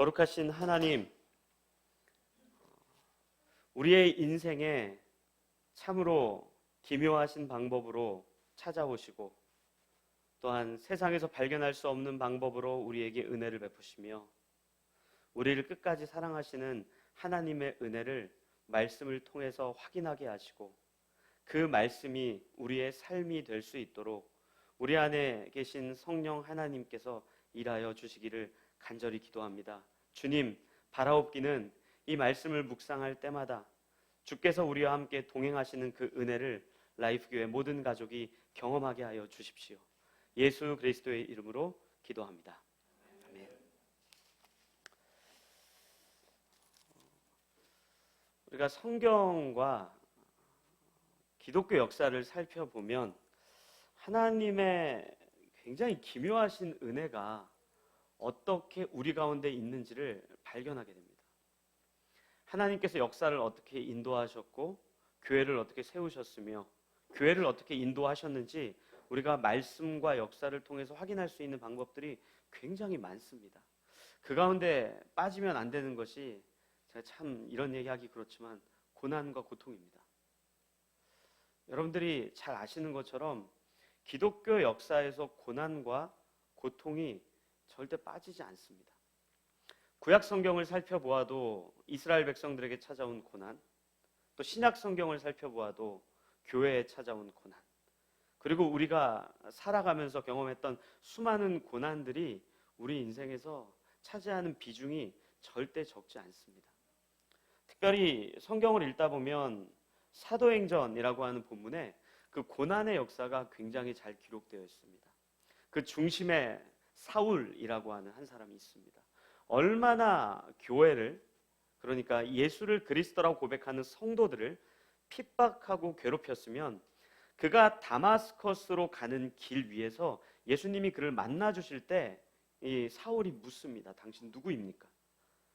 거룩하신 하나님, 우리의 인생에 참으로 기묘하신 방법으로 찾아오시고 또한 세상에서 발견할 수 없는 방법으로 우리에게 은혜를 베푸시며 우리를 끝까지 사랑하시는 하나님의 은혜를 말씀을 통해서 확인하게 하시고 그 말씀이 우리의 삶이 될 수 있도록 우리 안에 계신 성령 하나님께서 일하여 주시기를 간절히 기도합니다. 주님, 바라옵기는 이 말씀을 묵상할 때마다 주께서 우리와 함께 동행하시는 그 은혜를 라이프교회 모든 가족이 경험하게 하여 주십시오. 예수 그리스도의 이름으로 기도합니다. 아멘. 우리가 성경과 기독교 역사를 살펴보면 하나님의 굉장히 기묘하신 은혜가 어떻게 우리 가운데 있는지를 발견하게 됩니다. 하나님께서 역사를 어떻게 인도하셨고 교회를 어떻게 세우셨으며 교회를 어떻게 인도하셨는지 우리가 말씀과 역사를 통해서 확인할 수 있는 방법들이 굉장히 많습니다. 그 가운데 빠지면 안 되는 것이, 제가 참 이런 얘기하기 그렇지만 고난과 고통입니다. 여러분들이 잘 아시는 것처럼 기독교 역사에서 고난과 고통이 절대 빠지지 않습니다. 구약 성경을 살펴보아도 이스라엘 백성들에게 찾아온 고난, 또 신약 성경을 살펴보아도 교회에 찾아온 고난, 그리고 우리가 살아가면서 경험했던 수많은 고난들이 우리 인생에서 차지하는 비중이 절대 적지 않습니다. 특별히 성경을 읽다 보면 사도행전이라고 하는 본문에 그 고난의 역사가 굉장히 잘 기록되어 있습니다. 그 중심에 사울이라고 하는 한 사람이 있습니다. 얼마나 교회를, 그러니까 예수를 그리스도라고 고백하는 성도들을 핍박하고 괴롭혔으면 그가 다마스커스로 가는 길 위에서 예수님이 그를 만나 주실 때 이 사울이 묻습니다. 당신 누구입니까?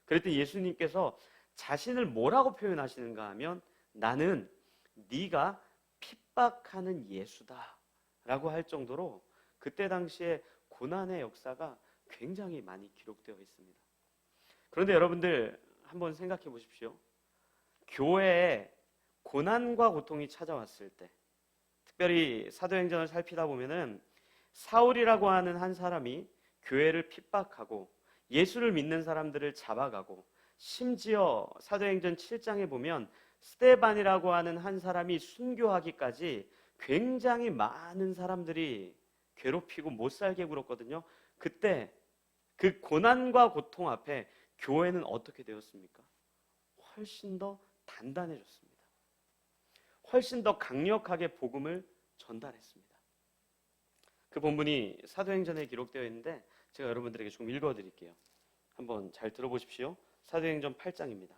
그랬더니 예수님께서 자신을 뭐라고 표현하시는가 하면 나는 네가 핍박하는 예수다 라고 할 정도로 그때 당시에 고난의 역사가 굉장히 많이 기록되어 있습니다. 그런데 여러분들 한번 생각해 보십시오. 교회에 고난과 고통이 찾아왔을 때, 특별히 사도행전을 살피다 보면은 사울이라고 하는 한 사람이 교회를 핍박하고 예수를 믿는 사람들을 잡아가고, 심지어 사도행전 7장에 보면 스데반이라고 하는 한 사람이 순교하기까지 굉장히 많은 사람들이 괴롭히고 못 살게 굴었거든요. 그때 그 고난과 고통 앞에 교회는 어떻게 되었습니까? 훨씬 더 단단해졌습니다. 훨씬 더 강력하게 복음을 전달했습니다. 그 본문이 사도행전에 기록되어 있는데 제가 여러분들에게 좀 읽어드릴게요. 한번 잘 들어보십시오. 사도행전 8장입니다.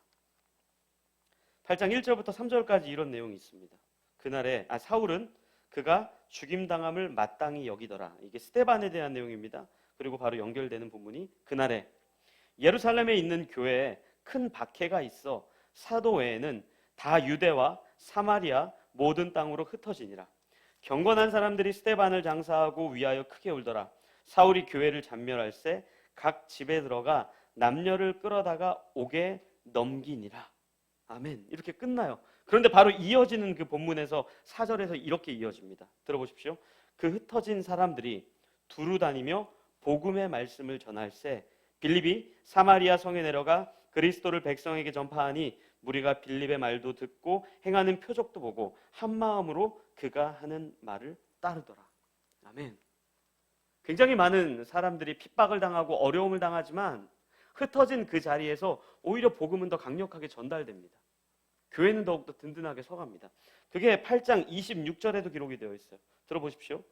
8장 1절부터 3절까지 이런 내용이 있습니다. 그날에 사울은 그가 죽임당함을 마땅히 여기더라. 이게 스데반에 대한 내용입니다. 그리고 바로 연결되는 본문이 그날에 예루살렘에 있는 교회에 큰 박해가 있어 사도 외에는 다 유대와 사마리아 모든 땅으로 흩어지니라. 경건한 사람들이 스데반을 장사하고 위하여 크게 울더라. 사울이 교회를 잔멸할세 각 집에 들어가 남녀를 끌어다가 옥에 넘기니라. 아멘. 이렇게 끝나요. 그런데 바로 이어지는 그 본문에서 4절에서 이렇게 이어집니다. 들어보십시오. 그 흩어진 사람들이 두루 다니며 복음의 말씀을 전할세 빌립이 사마리아 성에 내려가 그리스도를 백성에게 전파하니 무리가 빌립의 말도 듣고 행하는 표적도 보고 한 마음으로 그가 하는 말을 따르더라. 아멘. 굉장히 많은 사람들이 핍박을 당하고 어려움을 당하지만 흩어진 그 자리에서 오히려 복음은 더 강력하게 전달됩니다. 교회는 더욱더 든든하게 서갑니다. 그게 8장 26절에도 기록이 되어 있어요. 들어보십시오.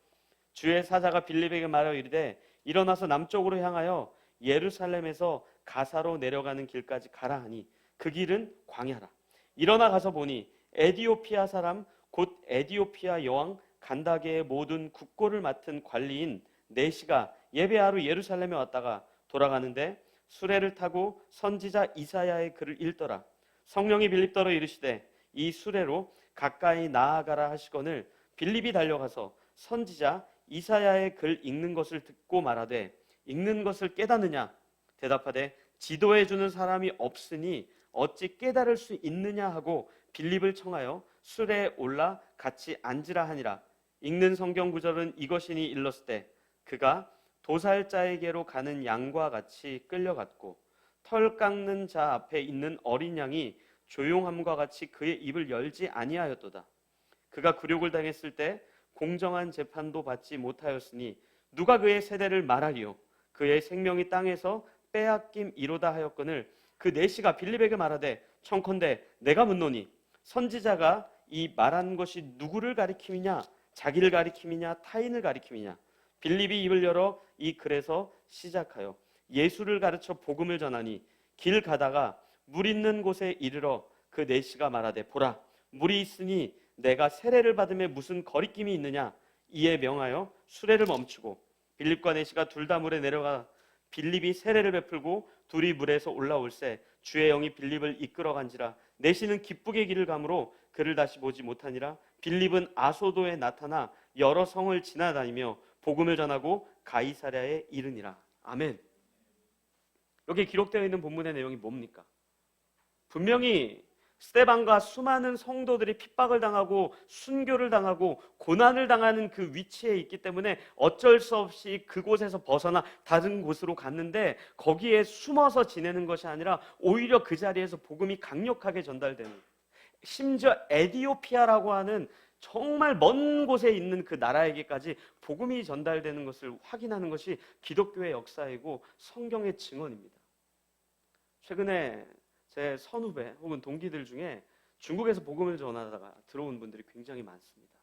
주의 사자가 빌립에게 말하여 이르되 일어나서 남쪽으로 향하여 예루살렘에서 가사로 내려가는 길까지 가라 하니 그 길은 광야라. 일어나 가서 보니 에디오피아 사람 곧 에디오피아 여왕 간다게의 모든 국고를 맡은 관리인 네시가 예배하러 예루살렘에 왔다가 돌아가는데 수레를 타고 선지자 이사야의 글을 읽더라. 성령이 빌립더러 이르시되 이 수레로 가까이 나아가라 하시거늘 빌립이 달려가서 선지자 이사야의 글 읽는 것을 듣고 말하되 읽는 것을 깨닫느냐? 대답하되 지도해주는 사람이 없으니 어찌 깨달을 수 있느냐 하고 빌립을 청하여 술에 올라 같이 앉으라 하니라. 읽는 성경 구절은 이것이니 일렀을 때 그가 도살자에게로 가는 양과 같이 끌려갔고 털 깎는 자 앞에 있는 어린 양이 조용함과 같이 그의 입을 열지 아니하였도다. 그가 굴욕을 당했을 때 공정한 재판도 받지 못하였으니 누가 그의 세대를 말하리요. 그의 생명이 땅에서 빼앗김이로다 하였거늘 그 내시가 빌립에게 말하되 청컨대 내가 묻노니 선지자가 이 말한 것이 누구를 가리킴이냐 자기를 가리킴이냐 타인을 가리킴이냐. 빌립이 입을 열어 이 글에서 시작하여 예수를 가르쳐 복음을 전하니 길 가다가 물 있는 곳에 이르러 그 내시가 말하되 보라 물이 있으니 내가 세례를 받음에 무슨 거리낌이 있느냐. 이에 명하여 수레를 멈추고 빌립과 내시가 둘 다 물에 내려가 빌립이 세례를 베풀고 둘이 물에서 올라올새 주의 영이 빌립을 이끌어간지라. 내시는 기쁘게 길을 가므로 그를 다시 보지 못하니라. 빌립은 아소도에 나타나 여러 성을 지나다니며 복음을 전하고 가이사랴에 이르니라. 아멘. 여기 기록되어 있는 본문의 내용이 뭡니까? 분명히 스데반과 수많은 성도들이 핍박을 당하고 순교를 당하고 고난을 당하는 그 위치에 있기 때문에 어쩔 수 없이 그곳에서 벗어나 다른 곳으로 갔는데 거기에 숨어서 지내는 것이 아니라 오히려 그 자리에서 복음이 강력하게 전달되는, 심지어 에디오피아라고 하는 정말 먼 곳에 있는 그 나라에게까지 복음이 전달되는 것을 확인하는 것이 기독교의 역사이고 성경의 증언입니다. 최근에 제 선후배 혹은 동기들 중에 중국에서 복음을 전하다가 들어온 분들이 굉장히 많습니다.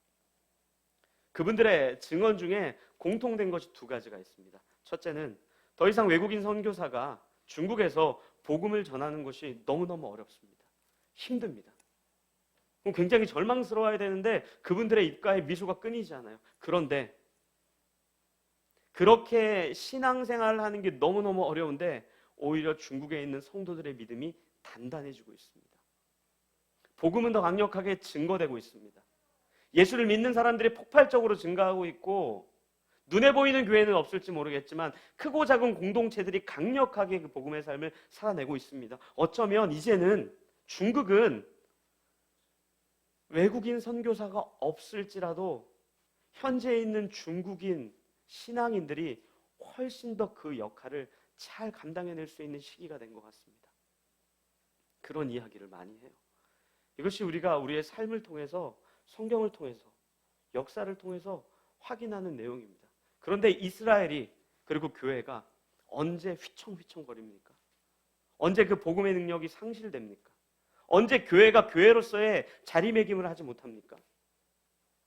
그분들의 증언 중에 공통된 것이 두 가지가 있습니다. 첫째는 더 이상 외국인 선교사가 중국에서 복음을 전하는 것이 너무너무 어렵습니다. 힘듭니다. 굉장히 절망스러워야 되는데 그분들의 입가에 미소가 끊이지 않아요. 그런데 그렇게 신앙생활을 하는 게 너무너무 어려운데 오히려 중국에 있는 성도들의 믿음이 단단해지고 있습니다. 복음은 더 강력하게 증거되고 있습니다. 예수를 믿는 사람들이 폭발적으로 증가하고 있고 눈에 보이는 교회는 없을지 모르겠지만 크고 작은 공동체들이 강력하게 그 복음의 삶을 살아내고 있습니다. 어쩌면 이제는 중국은 외국인 선교사가 없을지라도 현재 있는 중국인 신앙인들이 훨씬 더 그 역할을 잘 감당해낼 수 있는 시기가 된 것 같습니다. 그런 이야기를 많이 해요. 이것이 우리가 우리의 삶을 통해서, 성경을 통해서, 역사를 통해서 확인하는 내용입니다. 그런데 이스라엘이 그리고 교회가 언제 휘청휘청거립니까? 언제 그 복음의 능력이 상실됩니까? 언제 교회가 교회로서의 자리매김을 하지 못합니까?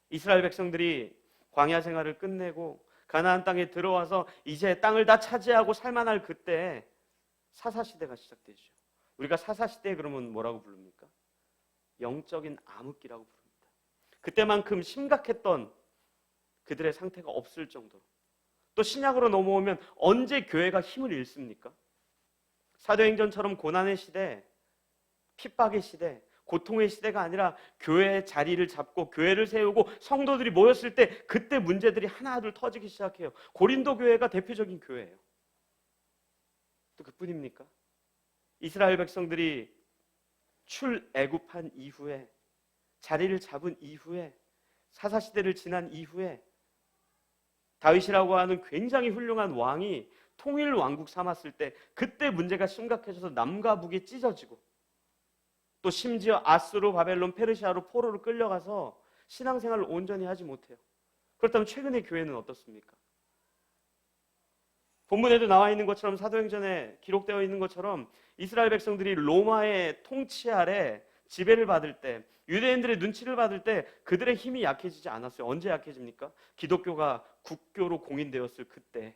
이스라엘 백성들이 광야 생활을 끝내고 가나안 땅에 들어와서 이제 땅을 다 차지하고 살만할 그때 사사시대가 시작되죠. 우리가 사사시대 그러면 뭐라고 부릅니까? 영적인 암흑기라고 부릅니다. 그때만큼 심각했던 그들의 상태가 없을 정도로. 또 신약으로 넘어오면 언제 교회가 힘을 잃습니까? 사도행전처럼 고난의 시대, 핍박의 시대, 고통의 시대가 아니라 교회의 자리를 잡고 교회를 세우고 성도들이 모였을 때 그때 문제들이 하나둘 터지기 시작해요. 고린도 교회가 대표적인 교회예요. 또 그뿐입니까? 이스라엘 백성들이 출애굽한 이후에, 자리를 잡은 이후에, 사사시대를 지난 이후에 다윗이라고 하는 굉장히 훌륭한 왕이 통일 왕국 삼았을 때 그때 문제가 심각해져서 남과 북이 찢어지고 또 심지어 아수르, 바벨론, 페르시아로 포로로 끌려가서 신앙생활을 온전히 하지 못해요. 그렇다면 최근의 교회는 어떻습니까? 본문에도 나와 있는 것처럼, 사도행전에 기록되어 있는 것처럼 이스라엘 백성들이 로마의 통치 아래 지배를 받을 때, 유대인들의 눈치를 받을 때 그들의 힘이 약해지지 않았어요. 언제 약해집니까? 기독교가 국교로 공인되었을 그때,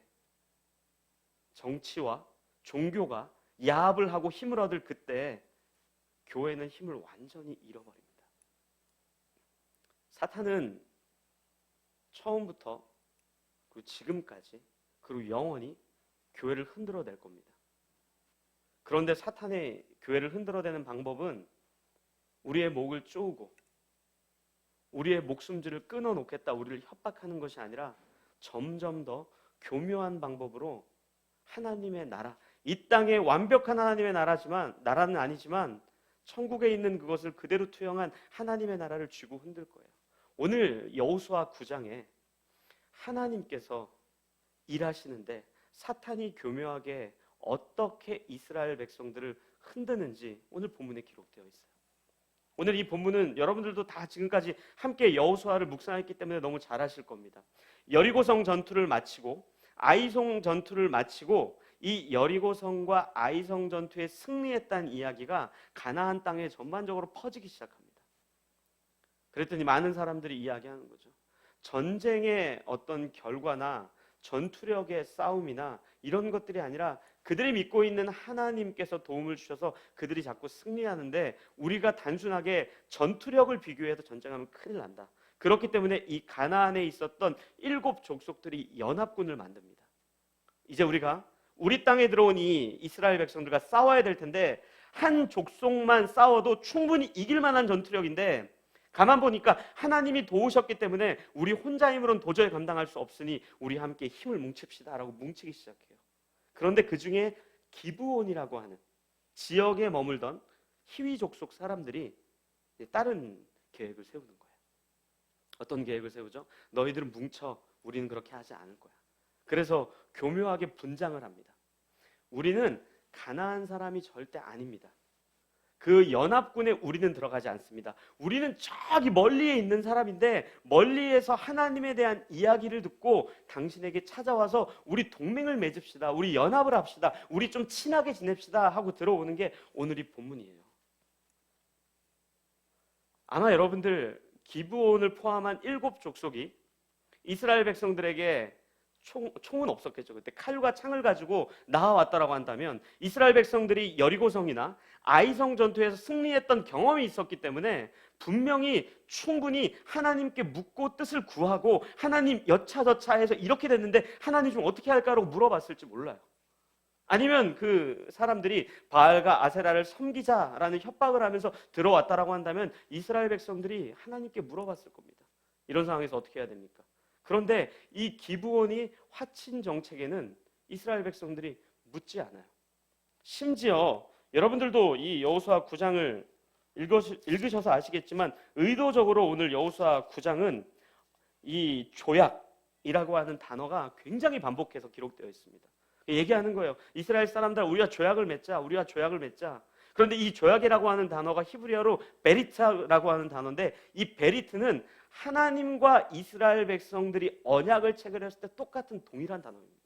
정치와 종교가 야합을 하고 힘을 얻을 그때 교회는 힘을 완전히 잃어버립니다. 사탄은 처음부터 그리고 지금까지 그리고 영원히 교회를 흔들어낼 겁니다. 그런데 사탄의 교회를 흔들어대는 방법은 우리의 목을 쪼우고 우리의 목숨줄을 끊어놓겠다, 우리를 협박하는 것이 아니라 점점 더 교묘한 방법으로 하나님의 나라, 이 땅에 완벽한 하나님의 나라는 아니지만 천국에 있는 그것을 그대로 투영한 하나님의 나라를 쥐고 흔들 거예요. 오늘 여호수아 9장에 하나님께서 일하시는데 사탄이 교묘하게 어떻게 이스라엘 백성들을 흔드는지 오늘 본문에 기록되어 있어요. 오늘 이 본문은 여러분들도 다 지금까지 함께 여호수아를 묵상했기 때문에 너무 잘 아실 겁니다. 여리고성 전투를 마치고 아이성 전투를 마치고 이 여리고성과 아이성 전투에 승리했다는 이야기가 가나안 땅에 전반적으로 퍼지기 시작합니다. 그랬더니 많은 사람들이 이야기하는 거죠. 전쟁의 어떤 결과나 전투력의 싸움이나 이런 것들이 아니라 그들이 믿고 있는 하나님께서 도움을 주셔서 그들이 자꾸 승리하는데 우리가 단순하게 전투력을 비교해서 전쟁하면 큰일 난다. 그렇기 때문에 이 가나안에 있었던 7 족속들이 연합군을 만듭니다. 이제 우리가 우리 땅에 들어온 이 이스라엘 백성들과 싸워야 될 텐데 한 족속만 싸워도 충분히 이길 만한 전투력인데 가만 보니까 하나님이 도우셨기 때문에 우리 혼자 힘으로는 도저히 감당할 수 없으니 우리 함께 힘을 뭉칩시다 라고 뭉치기 시작해요. 그런데 그 중에 기브온이라고 하는 지역에 머물던 히위 족속 사람들이 다른 계획을 세우는 거예요. 어떤 계획을 세우죠? 너희들은 뭉쳐, 우리는 그렇게 하지 않을 거야. 그래서 교묘하게 분장을 합니다. 우리는 가나안 사람이 절대 아닙니다. 그 연합군에 우리는 들어가지 않습니다. 우리는 저기 멀리에 있는 사람인데 멀리에서 하나님에 대한 이야기를 듣고 당신에게 찾아와서 우리 동맹을 맺읍시다. 우리 연합을 합시다. 우리 좀 친하게 지냅시다 하고 들어오는 게 오늘 이 본문이에요. 아마 여러분들 기브온을 포함한 7 족속이 이스라엘 백성들에게 총은 없었겠죠. 그때 칼과 창을 가지고 나와왔다라고 한다면 이스라엘 백성들이 여리고성이나 아이성 전투에서 승리했던 경험이 있었기 때문에 분명히 충분히 하나님께 묻고 뜻을 구하고 하나님 여차저차해서 이렇게 됐는데 하나님 좀 어떻게 할까라고 물어봤을지 몰라요. 아니면 그 사람들이 바알과 아세라를 섬기자라는 협박을 하면서 들어왔다라고 한다면 이스라엘 백성들이 하나님께 물어봤을 겁니다. 이런 상황에서 어떻게 해야 됩니까? 그런데 이 기브온이 화친 정책에는 이스라엘 백성들이 묻지 않아요. 심지어 여러분들도 이 여호수아 9장을 읽으셔서 아시겠지만 의도적으로 오늘 여호수아 9장은 이 조약이라고 하는 단어가 굉장히 반복해서 기록되어 있습니다. 얘기하는 거예요. 이스라엘 사람들 우리가 조약을 맺자. 우리가 조약을 맺자. 그런데 이 조약이라고 하는 단어가 히브리어로 베리트라고 하는 단어인데 이 베리트는 하나님과 이스라엘 백성들이 언약을 체결했을 때 똑같은 동일한 단어입니다.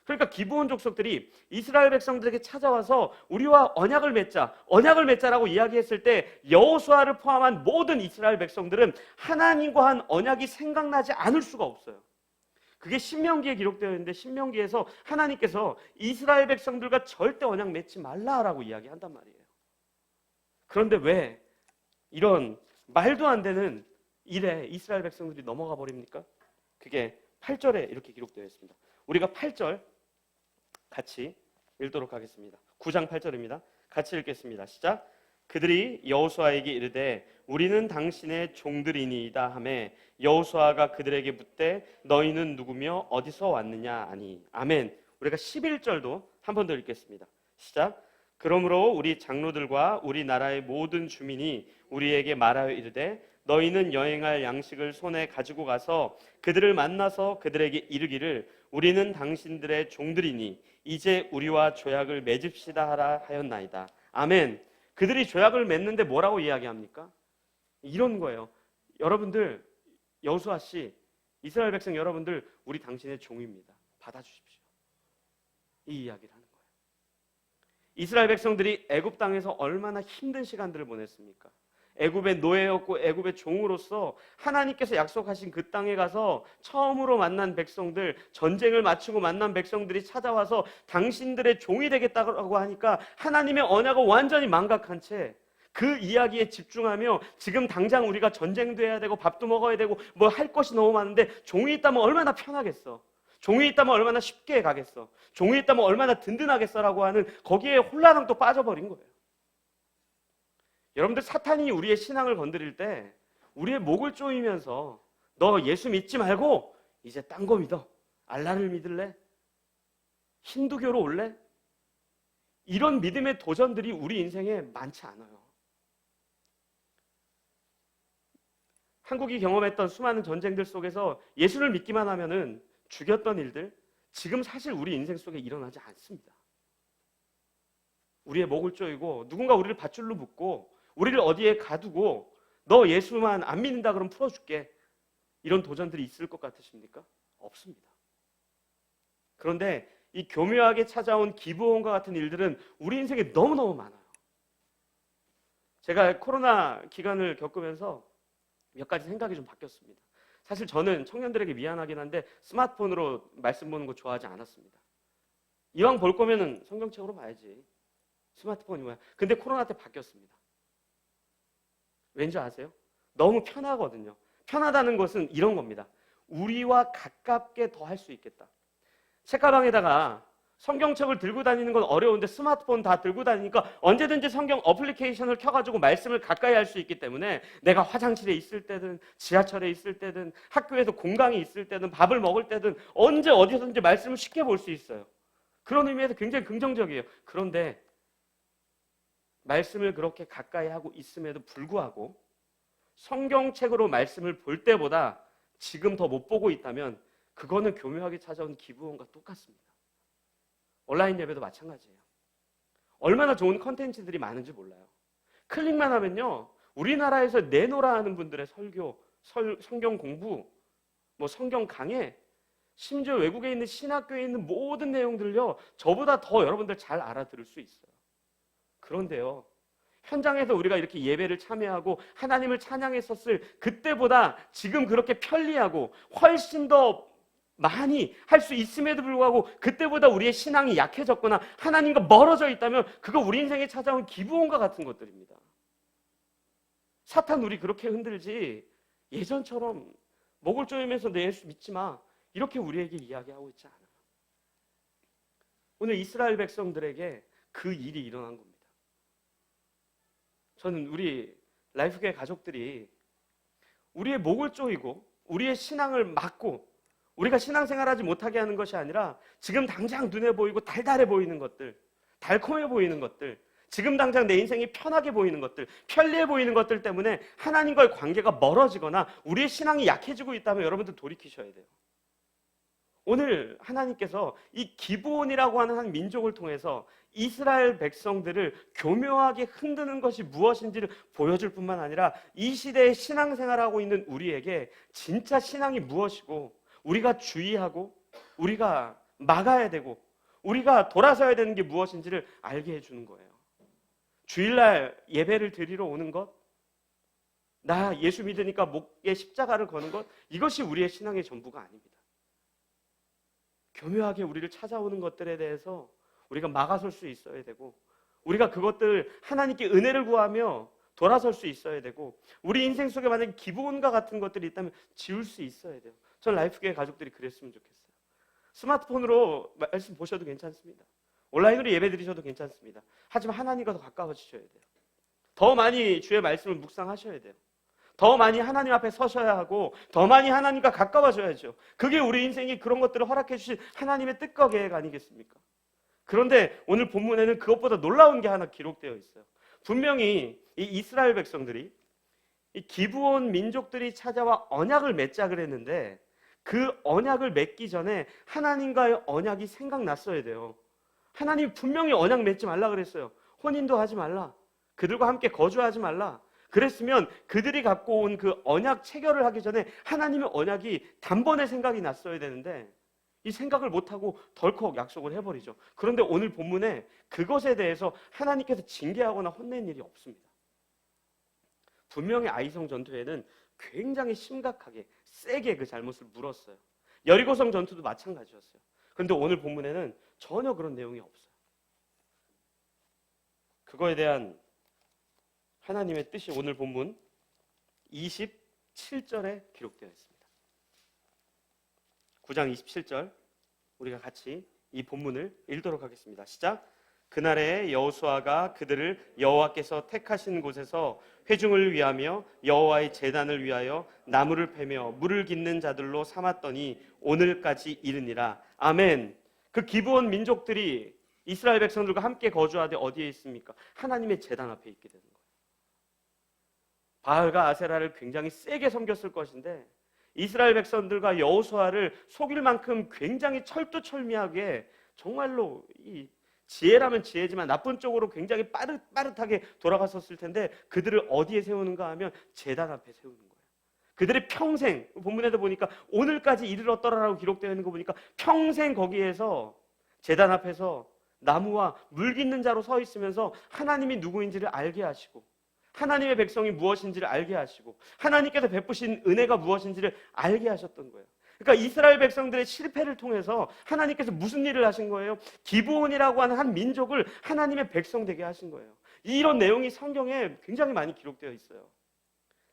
그러니까 기브온 족속들이 이스라엘 백성들에게 찾아와서 우리와 언약을 맺자라고 이야기했을 때 여호수아를 포함한 모든 이스라엘 백성들은 하나님과 한 언약이 생각나지 않을 수가 없어요. 그게 신명기에 기록되어 있는데 신명기에서 하나님께서 이스라엘 백성들과 절대 언약 맺지 말라라고 이야기한단 말이에요. 그런데 왜 이런 말도 안 되는 일에 이스라엘 백성들이 넘어가 버립니까? 그게 8절에 이렇게 기록되어 있습니다. 우리가 8절 같이 읽도록 하겠습니다. 9장 8절입니다. 같이 읽겠습니다. 시작. 그들이 여호수아에게 이르되 우리는 당신의 종들이니이다 하매 여호수아가 그들에게 묻되 너희는 누구며 어디서 왔느냐 하니 아멘. 우리가 11절도 한 번 더 읽겠습니다. 시작. 그러므로 우리 장로들과 우리 나라의 모든 주민이 우리에게 말하여 이르되 너희는 여행할 양식을 손에 가지고 가서 그들을 만나서 그들에게 이르기를 우리는 당신들의 종들이니 이제 우리와 조약을 맺읍시다 하라 하였나이다. 아멘. 그들이 조약을 맺는데 뭐라고 이야기합니까? 이런 거예요. 여러분들, 여호수아 씨, 이스라엘 백성 여러분들, 우리 당신의 종입니다. 받아주십시오. 이 이야기를 하는 거예요. 이스라엘 백성들이 애굽 땅에서 얼마나 힘든 시간들을 보냈습니까? 애굽의 노예였고 애굽의 종으로서 하나님께서 약속하신 그 땅에 가서 처음으로 만난 백성들, 전쟁을 마치고 만난 백성들이 찾아와서 당신들의 종이 되겠다고 하니까 하나님의 언약을 완전히 망각한 채 그 이야기에 집중하며 지금 당장 우리가 전쟁도 해야 되고 밥도 먹어야 되고 뭐 할 것이 너무 많은데 종이 있다면 얼마나 편하겠어. 종이 있다면 얼마나 쉽게 가겠어. 종이 있다면 얼마나 든든하겠어라고 하는 거기에 혼란은 또 빠져버린 거예요. 여러분들, 사탄이 우리의 신앙을 건드릴 때 우리의 목을 조이면서 너 예수 믿지 말고 이제 딴 거 믿어. 알라를 믿을래? 힌두교로 올래? 이런 믿음의 도전들이 우리 인생에 많지 않아요. 한국이 경험했던 수많은 전쟁들 속에서 예수를 믿기만 하면은 죽였던 일들, 지금 사실 우리 인생 속에 일어나지 않습니다. 우리의 목을 조이고 누군가 우리를 밧줄로 묶고 우리를 어디에 가두고 너 예수만 안 믿는다 그러면 풀어줄게, 이런 도전들이 있을 것 같으십니까? 없습니다. 그런데 이 교묘하게 찾아온 기부원과 같은 일들은 우리 인생에 너무너무 많아요. 제가 코로나 기간을 겪으면서 몇 가지 생각이 좀 바뀌었습니다. 사실 저는 청년들에게 미안하긴 한데 스마트폰으로 말씀 보는 거 좋아하지 않았습니다. 이왕 볼 거면은 성경책으로 봐야지. 스마트폰이 뭐야? 근데 코로나 때 바뀌었습니다. 왠지 아세요? 너무 편하거든요. 편하다는 것은 이런 겁니다. 우리와 가깝게 더 할 수 있겠다. 책가방에다가 성경책을 들고 다니는 건 어려운데 스마트폰 다 들고 다니니까 언제든지 성경 어플리케이션을 켜가지고 말씀을 가까이 할 수 있기 때문에 내가 화장실에 있을 때든 지하철에 있을 때든 학교에서 공강이 있을 때든 밥을 먹을 때든 언제 어디서든지 말씀을 쉽게 볼 수 있어요. 그런 의미에서 굉장히 긍정적이에요. 그런데 말씀을 그렇게 가까이 하고 있음에도 불구하고 성경책으로 말씀을 볼 때보다 지금 더 못 보고 있다면 그거는 교묘하게 찾아온 기부원과 똑같습니다. 온라인 예배도 마찬가지예요. 얼마나 좋은 컨텐츠들이 많은지 몰라요. 클릭만 하면요, 우리나라에서 내노라 하는 분들의 설교, 성경 공부, 뭐 성경 강해, 심지어 외국에 있는 신학교에 있는 모든 내용들요, 저보다 더 여러분들 잘 알아들을 수 있어요. 그런데요, 현장에서 우리가 이렇게 예배를 참여하고 하나님을 찬양했었을 그때보다 지금 그렇게 편리하고 훨씬 더 많이 할 수 있음에도 불구하고 그때보다 우리의 신앙이 약해졌거나 하나님과 멀어져 있다면 그거 우리 인생에 찾아온 기부원과 같은 것들입니다. 사탄 우리 그렇게 흔들지 예전처럼 목을 조이면서 내 예수 믿지 마, 이렇게 우리에게 이야기하고 있지 않아요. 오늘 이스라엘 백성들에게 그 일이 일어난 겁니다. 저는 우리 라이프교회 가족들이 우리의 목을 조이고 우리의 신앙을 막고 우리가 신앙생활하지 못하게 하는 것이 아니라 지금 당장 눈에 보이고 달달해 보이는 것들, 달콤해 보이는 것들, 지금 당장 내 인생이 편하게 보이는 것들, 편리해 보이는 것들 때문에 하나님과의 관계가 멀어지거나 우리의 신앙이 약해지고 있다면 여러분들 돌이키셔야 돼요. 오늘 하나님께서 이 기브온이라고 하는 한 민족을 통해서 이스라엘 백성들을 교묘하게 흔드는 것이 무엇인지를 보여줄 뿐만 아니라 이 시대에 신앙생활하고 있는 우리에게 진짜 신앙이 무엇이고 우리가 주의하고 우리가 막아야 되고 우리가 돌아서야 되는 게 무엇인지를 알게 해주는 거예요. 주일날 예배를 드리러 오는 것, 나 예수 믿으니까 목에 십자가를 거는 것, 이것이 우리의 신앙의 전부가 아닙니다. 교묘하게 우리를 찾아오는 것들에 대해서 우리가 막아설 수 있어야 되고 우리가 그것들 하나님께 은혜를 구하며 돌아설 수 있어야 되고 우리 인생 속에 만약에 기브온과 같은 것들이 있다면 지울 수 있어야 돼요. 전 라이프교회 가족들이 그랬으면 좋겠어요. 스마트폰으로 말씀 보셔도 괜찮습니다. 온라인으로 예배 드리셔도 괜찮습니다. 하지만 하나님과 더 가까워지셔야 돼요. 더 많이 주의 말씀을 묵상하셔야 돼요. 더 많이 하나님 앞에 서셔야 하고 더 많이 하나님과 가까워져야죠. 그게 우리 인생이 그런 것들을 허락해 주신 하나님의 뜻과 계획 아니겠습니까? 그런데 오늘 본문에는 그것보다 놀라운 게 하나 기록되어 있어요. 분명히 이 이스라엘 백성들이 이 기브온 민족들이 찾아와 언약을 맺자 그랬는데 그 언약을 맺기 전에 하나님과의 언약이 생각났어야 돼요. 하나님 분명히 언약 맺지 말라 그랬어요. 혼인도 하지 말라. 그들과 함께 거주하지 말라. 그랬으면 그들이 갖고 온 그 언약 체결을 하기 전에 하나님의 언약이 단번에 생각이 났어야 되는데 이 생각을 못하고 덜컥 약속을 해버리죠. 그런데 오늘 본문에 그것에 대해서 하나님께서 징계하거나 혼낸 일이 없습니다. 분명히 아이성 전투에는 굉장히 심각하게 세게 그 잘못을 물었어요. 여리고성 전투도 마찬가지였어요. 그런데 오늘 본문에는 전혀 그런 내용이 없어요. 그거에 대한 하나님의 뜻이 오늘 본문 27절에 기록되어 있습니다. 9장 27절 우리가 같이 이 본문을 읽도록 하겠습니다. 시작. 그날에 여호수아가 그들을 여호와께서 택하신 곳에서 회중을 위하며 여호와의 제단을 위하여 나무를 패며 물을 깃는 자들로 삼았더니 오늘까지 이르니라. 아멘. 그 기브온 민족들이 이스라엘 백성들과 함께 거주하되 어디에 있습니까? 하나님의 제단 앞에 있게 되는 거예요. 바알과 아세라를 굉장히 세게 섬겼을 것인데 이스라엘 백성들과 여호수아를 속일 만큼 굉장히 철두철미하게 정말로 이 지혜라면 지혜지만 나쁜 쪽으로 굉장히 빠릿하게 돌아갔었을 텐데 그들을 어디에 세우는가 하면 제단 앞에 세우는 거예요. 그들의 평생, 본문에도 보니까 오늘까지 이르렀더라라고 기록되어 있는 거 보니까 평생 거기에서 제단 앞에서 나무와 물 깃는 자로 서 있으면서 하나님이 누구인지를 알게 하시고 하나님의 백성이 무엇인지를 알게 하시고 하나님께서 베푸신 은혜가 무엇인지를 알게 하셨던 거예요. 그러니까 이스라엘 백성들의 실패를 통해서 하나님께서 무슨 일을 하신 거예요? 기브온이라고 하는 한 민족을 하나님의 백성 되게 하신 거예요. 이런 내용이 성경에 굉장히 많이 기록되어 있어요.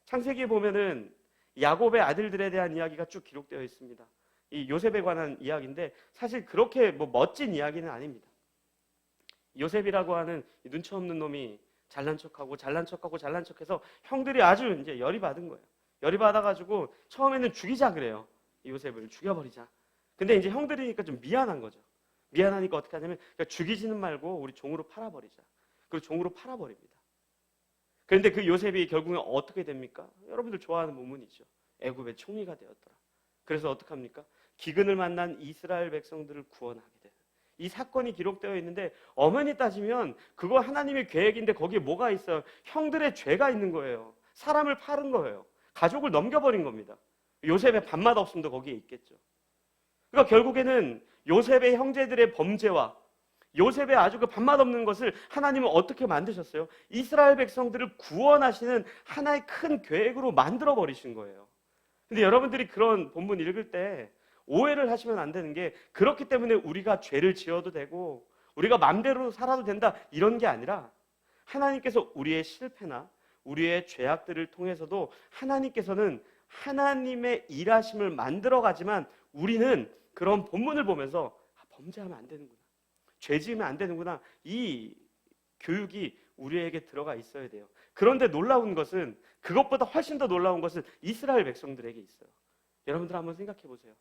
창세기에 보면은 야곱의 아들들에 대한 이야기가 쭉 기록되어 있습니다. 이 요셉에 관한 이야기인데 사실 그렇게 멋진 이야기는 아닙니다. 요셉이라고 하는 눈치 없는 놈이 잘난 척해서 형들이 아주 이제 열이 받은 거예요. 열이 받아가지고 처음에는 죽이자 그래요. 요셉을 죽여버리자. 근데 이제 형들이니까 좀 미안한 거죠. 미안하니까 어떻게 하냐면 그러니까 죽이지는 말고 우리 종으로 팔아버리자. 그리고 종으로 팔아버립니다. 그런데 그 요셉이 결국엔 어떻게 됩니까? 여러분들 좋아하는 본문이죠. 애굽의 총리가 되었더라. 그래서 어떻게 합니까? 기근을 만난 이스라엘 백성들을 구원하게 되는 이 사건이 기록되어 있는데 엄연히 따지면 그거 하나님의 계획인데 거기에 뭐가 있어요? 형들의 죄가 있는 거예요. 사람을 파는 거예요. 가족을 넘겨버린 겁니다. 요셉의 밥맛 없음도 거기에 있겠죠. 그러니까 결국에는 요셉의 형제들의 범죄와 요셉의 아주 그 밥맛 없는 것을 하나님은 어떻게 만드셨어요? 이스라엘 백성들을 구원하시는 하나의 큰 계획으로 만들어 버리신 거예요. 근데 여러분들이 그런 본문 읽을 때 오해를 하시면 안 되는 게 그렇기 때문에 우리가 죄를 지어도 되고 우리가 마음대로 살아도 된다 이런 게 아니라 하나님께서 우리의 실패나 우리의 죄악들을 통해서도 하나님께서는 하나님의 일하심을 만들어가지만 우리는 그런 본문을 보면서 범죄하면 안 되는구나, 죄 지으면 안 되는구나, 이 교육이 우리에게 들어가 있어야 돼요. 그런데 놀라운 것은 그것보다 훨씬 더 놀라운 것은 이스라엘 백성들에게 있어요. 여러분들 한번 생각해 보세요.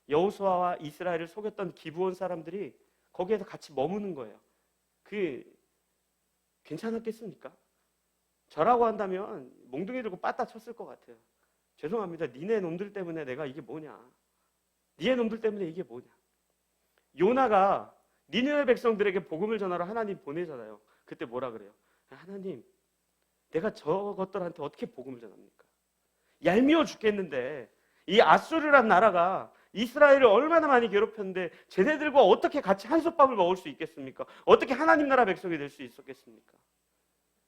여호수아와 이스라엘을 속였던 기브온 사람들이 거기에서 같이 머무는 거예요. 괜찮았겠습니까? 저라고 한다면 몽둥이 들고 빠따 쳤을 것 같아요. 죄송합니다. 니네 놈들 때문에 내가 이게 뭐냐? 니네 놈들 때문에 이게 뭐냐? 요나가 니느웨 백성들에게 복음을 전하러 하나님 보내잖아요. 그때 뭐라 그래요? 하나님, 내가 저것들한테 어떻게 복음을 전합니까? 얄미워 죽겠는데 이 아수르란 나라가 이스라엘을 얼마나 많이 괴롭혔는데 쟤네들과 어떻게 같이 한솥밥을 먹을 수 있겠습니까? 어떻게 하나님 나라 백성이 될 수 있었겠습니까?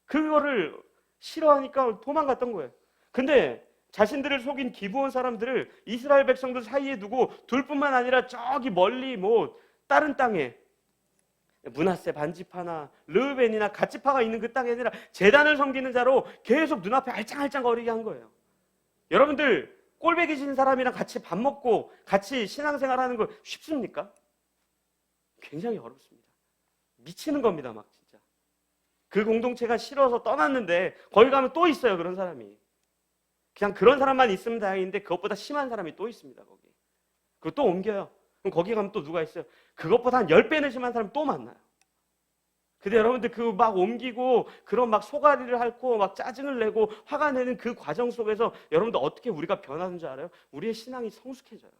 그거를 싫어하니까 도망갔던 거예요. 근데 자신들을 속인 기브온 사람들을 이스라엘 백성들 사이에 두고 둘 뿐만 아니라 저기 멀리 다른 땅에 므낫세 반지파나 르우벤이나 갓지파가 있는 그 땅이 아니라 제단을 섬기는 자로 계속 눈앞에 알짱알짱거리게 한 거예요. 여러분들 꼴배기 진 사람이랑 같이 밥 먹고 같이 신앙생활하는 거 쉽습니까? 굉장히 어렵습니다. 미치는 겁니다. 막 진짜 그 공동체가 싫어서 떠났는데 거기 가면 또 있어요. 그런 사람이. 그냥 그런 사람만 있으면 다행인데 그것보다 심한 사람이 또 있습니다. 거기. 그리고 또 옮겨요. 그럼 거기 가면 또 누가 있어요? 그것보다 한 10배는 심한 사람 또 만나요. 근데 여러분들 그 막 옮기고 그런 막 소가리를 핥고 막 짜증을 내고 화가 내는 그 과정 속에서 여러분들 어떻게 우리가 변하는 줄 알아요? 우리의 신앙이 성숙해져요.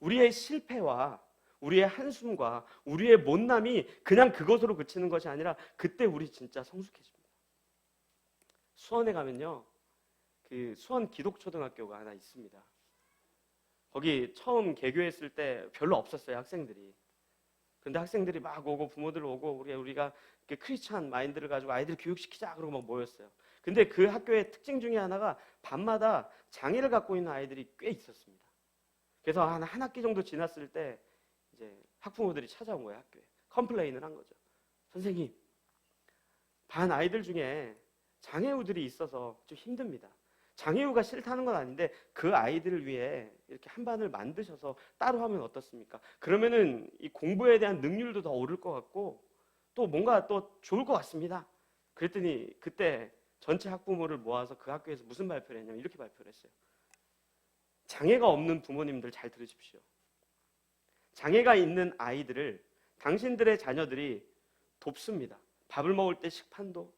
우리의 실패와 우리의 한숨과 우리의 못남이 그냥 그것으로 그치는 것이 아니라 그때 우리 진짜 성숙해집니다. 수원에 가면요, 그 수원 기독초등학교가 하나 있습니다. 거기 처음 개교했을 때 별로 없었어요, 학생들이. 근데 학생들이 막 오고 부모들 오고 우리가 크리스찬 마인드를 가지고 아이들 교육시키자 그러고 막 모였어요. 근데 그 학교의 특징 중에 하나가 밤마다 장애를 갖고 있는 아이들이 꽤 있었습니다. 그래서 한 학기 정도 지났을 때 이제 학부모들이 찾아온 거예요, 학교에. 컴플레인을 한 거죠. 선생님, 반 아이들 중에 장애우들이 있어서 좀 힘듭니다. 장애우가 싫다는 건 아닌데 그 아이들을 위해 이렇게 한 반을 만드셔서 따로 하면 어떻습니까? 그러면은 이 공부에 대한 능률도 더 오를 것 같고 또 뭔가 또 좋을 것 같습니다. 그랬더니 그때 전체 학부모를 모아서 그 학교에서 무슨 발표를 했냐면 이렇게 발표를 했어요. 장애가 없는 부모님들 잘 들으십시오. 장애가 있는 아이들을 당신들의 자녀들이 돕습니다. 밥을 먹을 때 식판도,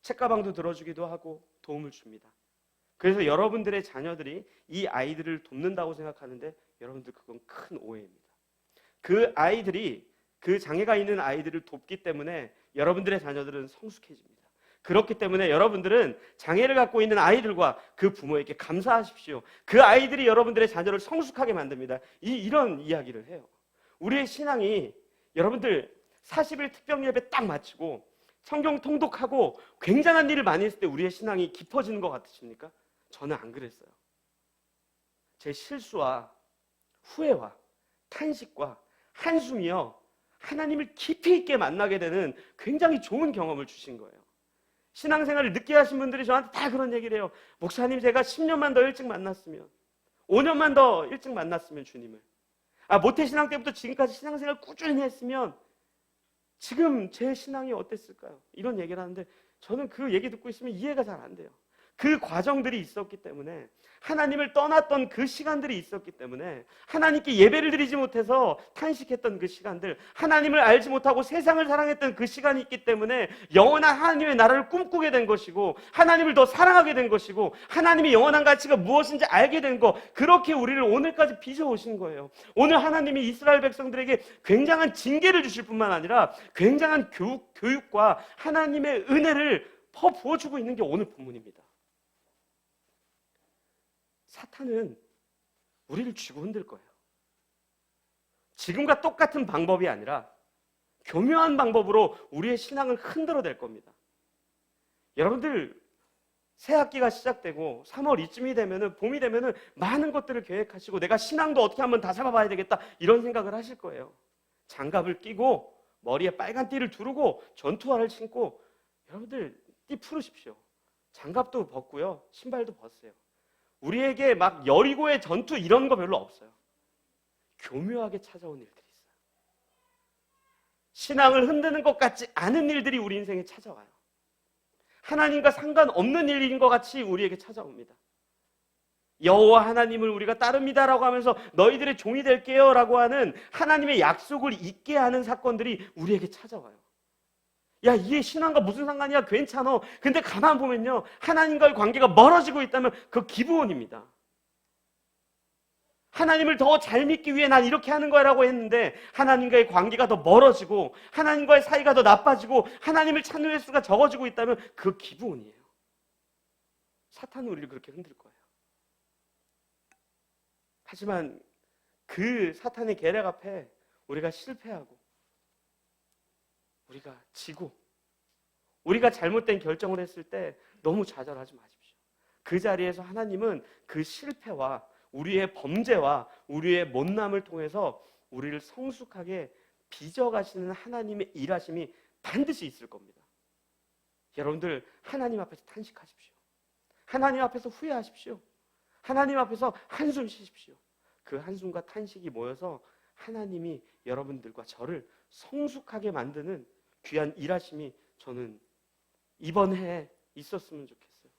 책가방도 들어주기도 하고 도움을 줍니다. 그래서 여러분들의 자녀들이 이 아이들을 돕는다고 생각하는데 여러분들 그건 큰 오해입니다. 그 아이들이, 그 장애가 있는 아이들을 돕기 때문에 여러분들의 자녀들은 성숙해집니다. 그렇기 때문에 여러분들은 장애를 갖고 있는 아이들과 그 부모에게 감사하십시오. 그 아이들이 여러분들의 자녀를 성숙하게 만듭니다. 이런 이야기를 해요. 우리의 신앙이 여러분들 40일 특별 예배 딱 마치고 성경 통독하고 굉장한 일을 많이 했을 때 우리의 신앙이 깊어지는 것 같으십니까? 저는 안 그랬어요. 제 실수와 후회와 탄식과 한숨이요, 하나님을 깊이 있게 만나게 되는 굉장히 좋은 경험을 주신 거예요. 신앙생활을 늦게 하신 분들이 저한테 다 그런 얘기를 해요. 목사님, 제가 10년만 더 일찍 만났으면, 5년만 더 일찍 만났으면 주님을, 모태신앙 때부터 지금까지 신앙생활 꾸준히 했으면 지금 제 신앙이 어땠을까요? 이런 얘기를 하는데 저는 그 얘기 듣고 있으면 이해가 잘 안 돼요. 그 과정들이 있었기 때문에, 하나님을 떠났던 그 시간들이 있었기 때문에, 하나님께 예배를 드리지 못해서 탄식했던 그 시간들, 하나님을 알지 못하고 세상을 사랑했던 그 시간이 있기 때문에 영원한 하나님의 나라를 꿈꾸게 된 것이고, 하나님을 더 사랑하게 된 것이고, 하나님의 영원한 가치가 무엇인지 알게 된 것, 그렇게 우리를 오늘까지 빚어오신 거예요. 오늘 하나님이 이스라엘 백성들에게 굉장한 징계를 주실 뿐만 아니라 굉장한 교육과 하나님의 은혜를 퍼부어주고 있는 게 오늘 본문입니다. 사탄은 우리를 쥐고 흔들 거예요. 지금과 똑같은 방법이 아니라 교묘한 방법으로 우리의 신앙을 흔들어댈 겁니다. 여러분들 새학기가 시작되고 3월 이쯤이 되면은, 봄이 되면은 많은 것들을 계획하시고 내가 신앙도 어떻게 한번 다 잡아봐야 되겠다 이런 생각을 하실 거예요. 장갑을 끼고 머리에 빨간 띠를 두르고 전투화를 신고, 여러분들 띠 풀으십시오. 장갑도 벗고요, 신발도 벗으세요. 우리에게 막 여리고의 전투 이런 거 별로 없어요. 교묘하게 찾아온 일들이 있어요. 신앙을 흔드는 것 같지 않은 일들이 우리 인생에 찾아와요. 하나님과 상관없는 일인 것 같이 우리에게 찾아옵니다. 여호와 하나님을 우리가 따릅니다라고 하면서 너희들의 종이 될게요 라고 하는 하나님의 약속을 잊게 하는 사건들이 우리에게 찾아와요. 야, 이게 신앙과 무슨 상관이야? 괜찮아. 근데 가만 보면요, 하나님과의 관계가 멀어지고 있다면 그 기브온입니다. 하나님을 더 잘 믿기 위해 난 이렇게 하는 거야 라고 했는데 하나님과의 관계가 더 멀어지고 하나님과의 사이가 더 나빠지고 하나님을 찾는 횟수가 적어지고 있다면 그 기브온이에요. 사탄은 우리를 그렇게 흔들 거예요. 하지만 그 사탄의 계략 앞에 우리가 실패하고 우리가 지고 우리가 잘못된 결정을 했을 때 너무 좌절하지 마십시오. 그 자리에서 하나님은 그 실패와 우리의 범죄와 우리의 못남을 통해서 우리를 성숙하게 빚어가시는 하나님의 일하심이 반드시 있을 겁니다. 여러분들 하나님 앞에서 탄식하십시오. 하나님 앞에서 후회하십시오. 하나님 앞에서 한숨 쉬십시오. 그 한숨과 탄식이 모여서 하나님이 여러분들과 저를 성숙하게 만드는 귀한 일하심이 저는 이번 해에 있었으면 좋겠어요.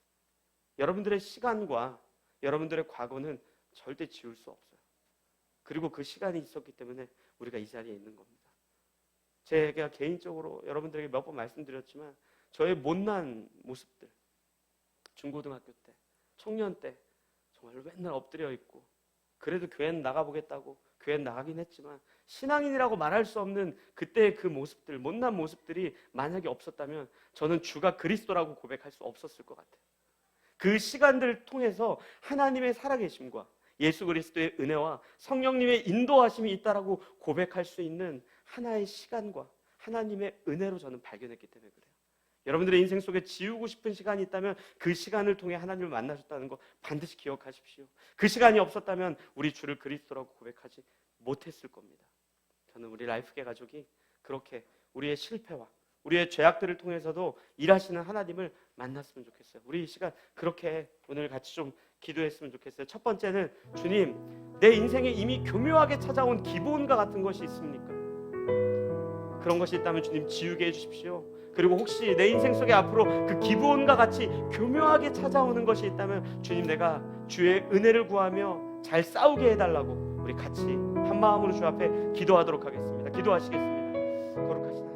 여러분들의 시간과 여러분들의 과거는 절대 지울 수 없어요. 그리고 그 시간이 있었기 때문에 우리가 이 자리에 있는 겁니다. 제가 개인적으로 여러분들에게 몇 번 말씀드렸지만 저의 못난 모습들, 중고등학교 때, 청년 때 정말 맨날 엎드려 있고, 그래도 교회는 나가보겠다고 교회는 나가긴 했지만 신앙인이라고 말할 수 없는 그때의 그 모습들, 못난 모습들이 만약에 없었다면 저는 주가 그리스도라고 고백할 수 없었을 것 같아요. 그 시간들을 통해서 하나님의 살아계심과 예수 그리스도의 은혜와 성령님의 인도하심이 있다라고 고백할 수 있는 하나의 시간과 하나님의 은혜로 저는 발견했기 때문에 그래요. 여러분들의 인생 속에 지우고 싶은 시간이 있다면 그 시간을 통해 하나님을 만나셨다는 거 반드시 기억하십시오. 그 시간이 없었다면 우리 주를 그리스도라고 고백하지 못했을 겁니다. 저는 우리 라이프계 가족이 그렇게 우리의 실패와 우리의 죄악들을 통해서도 일하시는 하나님을 만났으면 좋겠어요. 우리 이 시간 그렇게 오늘 같이 좀 기도했으면 좋겠어요. 첫 번째는, 주님, 내 인생에 이미 교묘하게 찾아온 기본과 같은 것이 있습니까? 그런 것이 있다면 주님 지우게 해주십시오. 그리고 혹시 내 인생 속에 앞으로 그 기브온과 같이 교묘하게 찾아오는 것이 있다면 주님, 내가 주의 은혜를 구하며 잘 싸우게 해달라고 우리 같이 한 마음으로 주 앞에 기도하도록 하겠습니다. 기도하시겠습니다. 거룩하신